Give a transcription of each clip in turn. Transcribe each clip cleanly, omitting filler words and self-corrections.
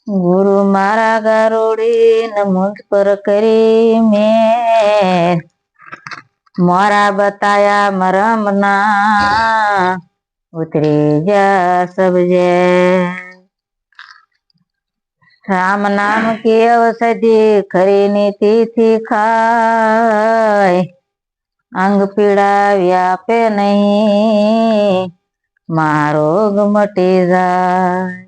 गुरु मारा गारोड़ी न मुझ पर करी मैं मारा बताया मरम ना उतरे जा सब जे राम नाम की औषधि खरी नीति थी खाय अंग पीड़ा व्यापे नहीं महारोग मटी जाय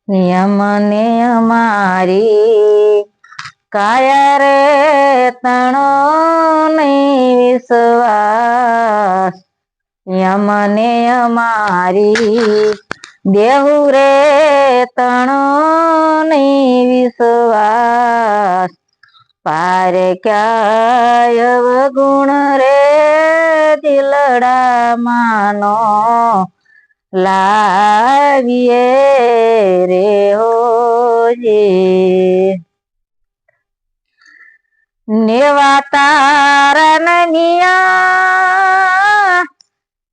यम ने हमारी काया रे तणो नहीं विश्वास यम ने हमारी देहु रे तणो नहीं विश्वास पार क्या गुण रे दिलड़ा मानो लाविए रे हो जी नेवातारनिया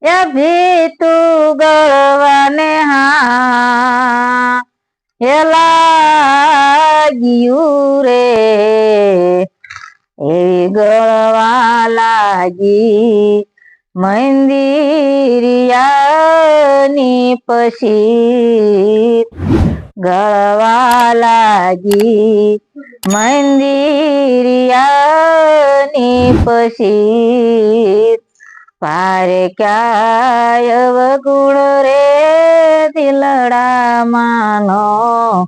या भी तू गळवाने हा एला गियू रे एवी गळवा लागी मंदिरियानी पशीत गळवा लागी मंदिरियानी पशीत पारे काय गुण रे दिलड़ा मानो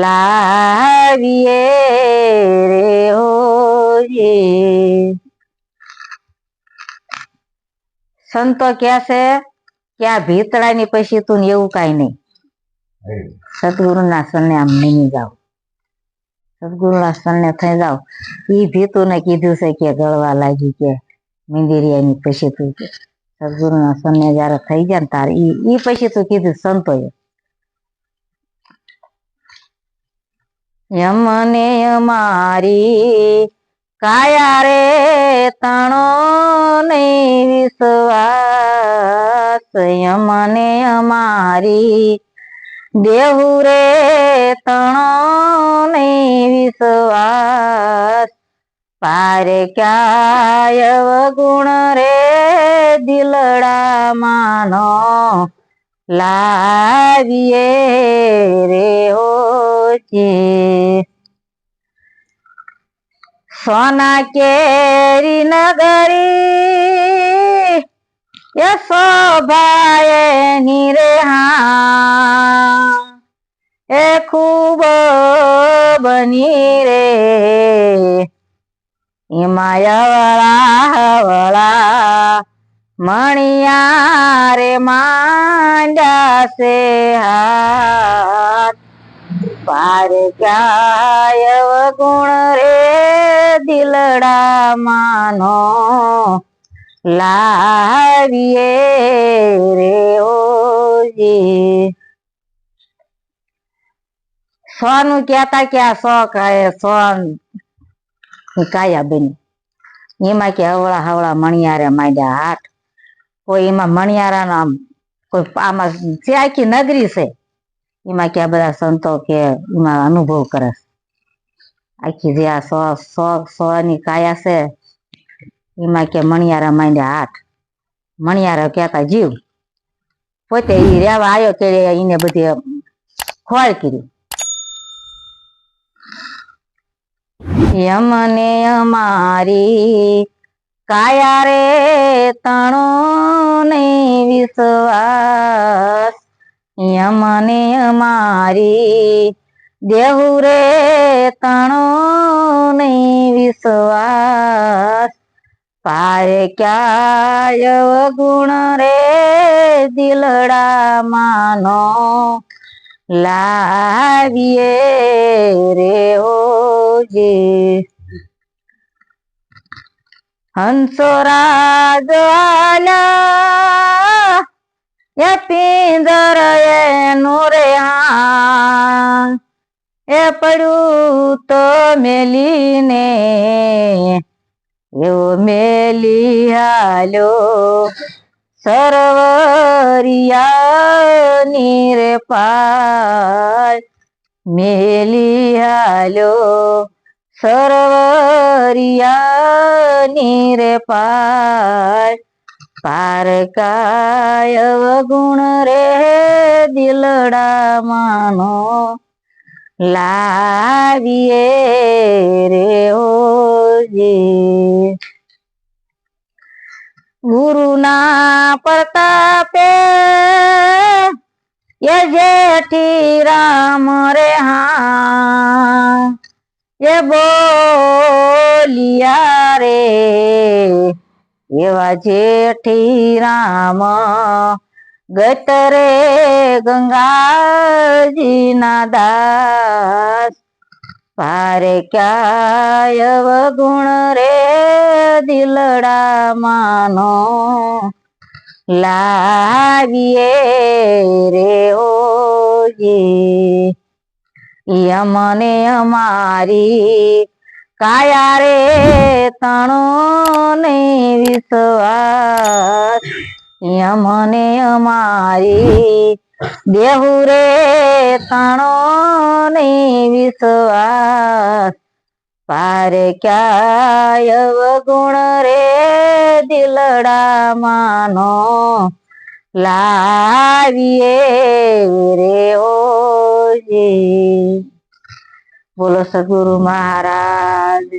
लाविए रे हो ये संतो क्या से क्या भीतळानी पशीतून येऊ काय नाही सद्गुरुना सन्याम नहीं जाओ सद्गुरुना सन्या થઈ જાઓ ઈ ભીતું ને કીધું છે કે ગળવા લાગી કે મિંદિરિયાની પછીતું કે સદગુરુના સન્યા જયારે થઈ ગયા ને તારે ઈ પછીતું કીધું સંતોએ યમને અમારી કાયા રે તણો નહીં વિશ્વાસ યમને અમારી देहु रे तणो नहीं विश्वास पार क्या गुण रे दिलड़ा मानो लाविए रे हो जी सोना केरी नगरी ये शोभाए नीरे ए खूब बनी रे हिमायवला हवला मणिया रे मांडा से हाथ पार काय गुण रे दिलड़ा मानो लाविए रे ओ जी सोनू कहता क्या शौक है सोन काया बनी एमा के हवड़ा हवड़ा मणियारे मांड्या हाथ कोई एमा मणियारा नाम कोई आमा से आखी नगरी से एमा क्या बधा संतो के एमा अनुभव करे आखी जे आ सोनी काया से एमा के मणियारा मांड्या हाथ मणियारा कहता जीव पोते ई रेवा आयो के ईने बधी खोळ करी यमने हमारी काया रे तणो नहीं विश्वास यमने हमारी देहु रे तणो नहीं विश्वास पार क्या गुण रे दिलड़ा मानो लाविए रे हो जी हंसराज आला ये पिंजर ये नूरे ए पड़ू तो मेली ने यो मेली हालो સરવરિયાની રે પાય મેલી હાલ્યો સરવરિયાની રે પાય પારકાય અવગુણ રે દિલડા માનો લાવીએ રે ઓજી ગુરુના પ્રતાપે એ જેઠી રામ રે હા એ બોલિયા રે એવા જેઠી રામ ગતરે ગંગાજી ના દાસ પારે ક્યાય અવગુણ રે દિલડા માનો લાવીએ રે ઓજી યમને અમારી કાયા રે તણો ને વિશ્વાસ યમને અમારી દેહુ રે તણો ને વિશ્વાસ પારે ક્યાય અવગુણ રે દિલડા માનો લાવીએ રે ઓજી બોલો સદગુરુ મહારાજ